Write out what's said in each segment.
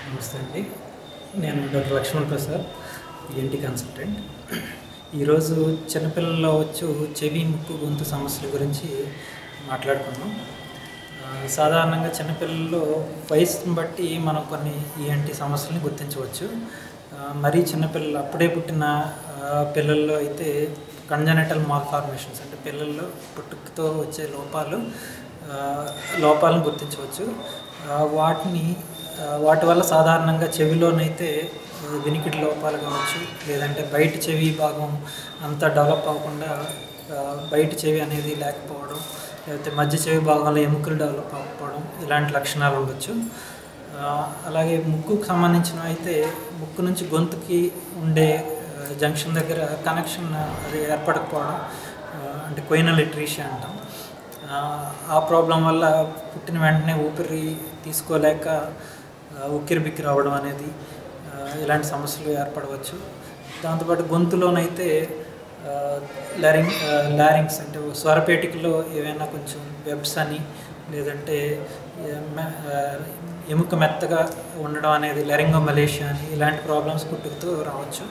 నమస్తే అండి. నేను doctor Lakshman Prasad, ENT consultant. ఈరోజు చిన్నపిల్లల్లో వచ్చు చెవి, ముక్కు, గొంతు సమస్యల గురించి మాట్లాడుకుందాం. సాధారణంగా చిన్నపిల్లల్లో వయసును బట్టి మనం కొన్ని ఈఎన్టీ సమస్యలని గుర్తించవచ్చు. మరీ చిన్నపిల్లలు అప్పుడే పుట్టిన పిల్లల్లో అయితే కంజనైటల్ మాల్ఫార్మేషన్స్ అంటే పిల్లల్లో పుట్టుకతో వచ్చే లోపాలను గుర్తించవచ్చు. వాటి వల్ల సాధారణంగా చెవిలోనైతే వినికిడి లోపాలు కావచ్చు, లేదంటే బయట చెవి భాగం అంతా డెవలప్ అవ్వకుండా బయట చెవి అనేది లేకపోవడం, లేకపోతే మధ్య చెవి భాగంలో ఎముకలు డెవలప్ అవ్వకపోవడం, ఇలాంటి లక్షణాలు ఉండొచ్చు. అలాగే ముక్కుకు సంబంధించినవి అయితే ముక్కు నుంచి గొంతుకి ఉండే జంక్షన్ దగ్గర కనెక్షన్ అది ఏర్పడకపోవడం, అంటే కోయినల్ ఎట్రీషియా అంటాం. ఆ ప్రాబ్లం వల్ల పుట్టిన వెంటనే ఊపిరి తీసుకోలేక ఉక్కిరి బిక్కిరి అవ్వడం అనేది, ఇలాంటి సమస్యలు ఏర్పడవచ్చు. దాంతోపాటు గొంతులోనైతే లారింగ్స్ అంటే స్వరపేటికలో ఏవైనా కొంచెం వెబ్స్ అని, లేదంటే ఎముక మెత్తగా ఉండడం అనేది లారింగోమలేషియా అని, ఇలాంటి ప్రాబ్లమ్స్ పుట్టుకతో రావచ్చు.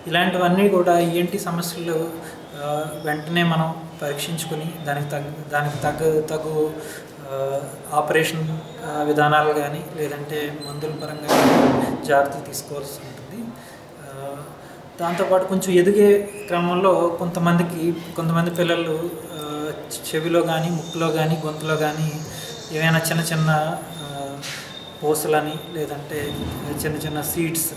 ఇలాంటివన్నీ కూడా ఈఎన్టీ సమస్యలు వెంటనే మనం పరీక్షించుకొని దానికి తగు ఆపరేషన్ విధానాలు కానీ, లేదంటే మందుల పరంగా జాగ్రత్తలు తీసుకోవాల్సి ఉంటుంది. దాంతోపాటు కొంచెం ఎదిగే క్రమంలో కొంతమంది పిల్లలు చెవిలో కానీ, ముక్కులో కానీ, గొంతులో కానీ ఏమైనా చిన్న చిన్న పూసలని, లేదంటే చిన్న చిన్న సీడ్స్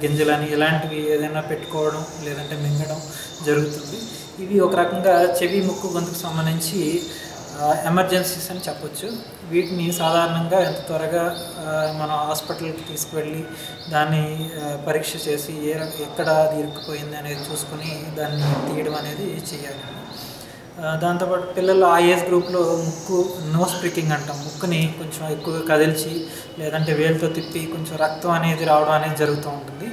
గింజలని, ఇలాంటివి ఏదైనా పెట్టుకోవడం లేదంటే మింగడం జరుగుతుంది. ఇవి ఒక రకంగా చెవి, ముక్కు, గొంతుకు సంబంధించి ఎమర్జెన్సీస్ అని చెప్పొచ్చు. వీటిని సాధారణంగా ఎంత త్వరగా మనం హాస్పిటల్కి తీసుకువెళ్ళి దాన్ని పరీక్ష చేసి ఎక్కడ అది ఇరుక్కుపోయింది అనేది చూసుకొని దాన్ని తీయడం అనేది చేయాలి. దాంతోపాటు పిల్లలు ఆ ఏజ్ గ్రూప్లో నోస్ ప్రికింగ్ అంటాం, ముక్కుని కొంచెం ఎక్కువగా కదిల్చి లేదంటే వేలుతో తిప్పి కొంచెం రక్తం అనేది రావడం అనేది జరుగుతూ ఉంటుంది.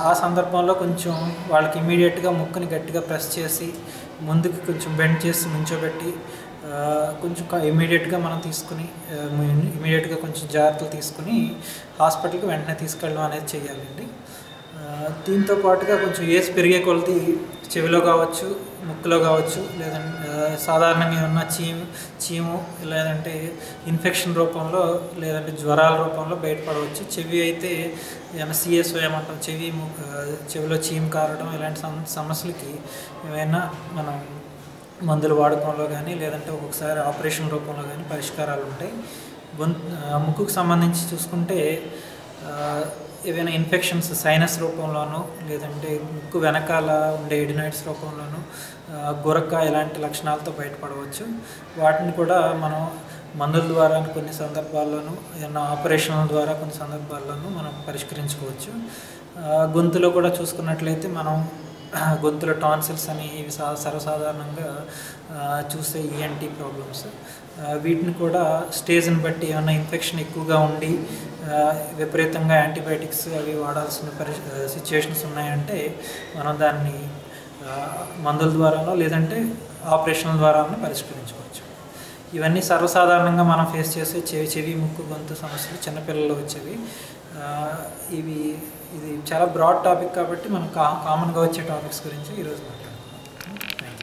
ఆ సందర్భంలో కొంచెం వాళ్ళకి ఇమీడియట్గా ముక్కుని గట్టిగా ప్రెస్ చేసి ముందుకు కొంచెం బెండ్ చేసి నుంచోబెట్టి కొంచెం ఇమీడియట్గా మనం ఇమీడియట్గా కొంచెం జాగ్రత్తలు తీసుకుని హాస్పిటల్కి వెంటనే తీసుకెళ్ళడం అనేది చేయాలండి. దీంతో పాటుగా కొంచెం ఏజ్ పెరిగే కొలది చెవిలో కావచ్చు, ముక్కులో కావచ్చు, లేదంటే సాధారణంగా ఏమన్నా చీము లేదంటే ఇన్ఫెక్షన్ రూపంలో, లేదంటే జ్వరాల రూపంలో బయటపడవచ్చు. చెవి అయితే ఏమైనా సిఎస్ఓ ఏమంటాం, చెవిలో చీము కారడం, ఇలాంటి సమస్యలకి ఏమైనా మనం మందుల వాడకంలో కానీ, లేదంటే ఒక్కొక్కసారి ఆపరేషన్ రూపంలో కానీ పరిష్కారాలు ఉంటాయి. ముక్కుకు సంబంధించి చూసుకుంటే ఏవైనా ఇన్ఫెక్షన్స్ సైనస్ రూపంలోనూ, లేదంటే ముక్కు వెనకాల ఉండే ఎడినాయిడ్స్ రూపంలోనూ, గురక ఇలాంటి లక్షణాలతో బయటపడవచ్చు. వాటిని కూడా మనం మందుల ద్వారా కొన్ని సందర్భాల్లోనూ, ఏదైనా ఆపరేషన్ల ద్వారా కొన్ని సందర్భాల్లోనూ మనం పరిష్కరించుకోవచ్చు. గొంతులో కూడా చూసుకున్నట్లయితే మనం గొంతులో టాన్సిల్స్ అని, ఇవి సర్వసాధారణంగా చూసే ఈఎన్టీ ప్రాబ్లమ్స్. వీటిని కూడా స్టేజ్ని బట్టి ఏమైనా ఇన్ఫెక్షన్ ఎక్కువగా ఉండి విపరీతంగా యాంటీబయాటిక్స్ అవి వాడాల్సిన సిచ్యుయేషన్స్ ఉన్నాయంటే మనం దాన్ని మందుల ద్వారానో లేదంటే ఆపరేషన్ల ద్వారానో పరిష్కరించుకోవచ్చు. ఇవన్నీ సర్వసాధారణంగా మనం ఫేస్ చేసే చెవి, ముక్కు, గొంతు సమస్యలు చిన్నపిల్లలు వచ్చేవి. ఇది చాలా బ్రాడ్ టాపిక్ కాబట్టి మనం కామన్గా వచ్చే టాపిక్స్ గురించి ఈరోజు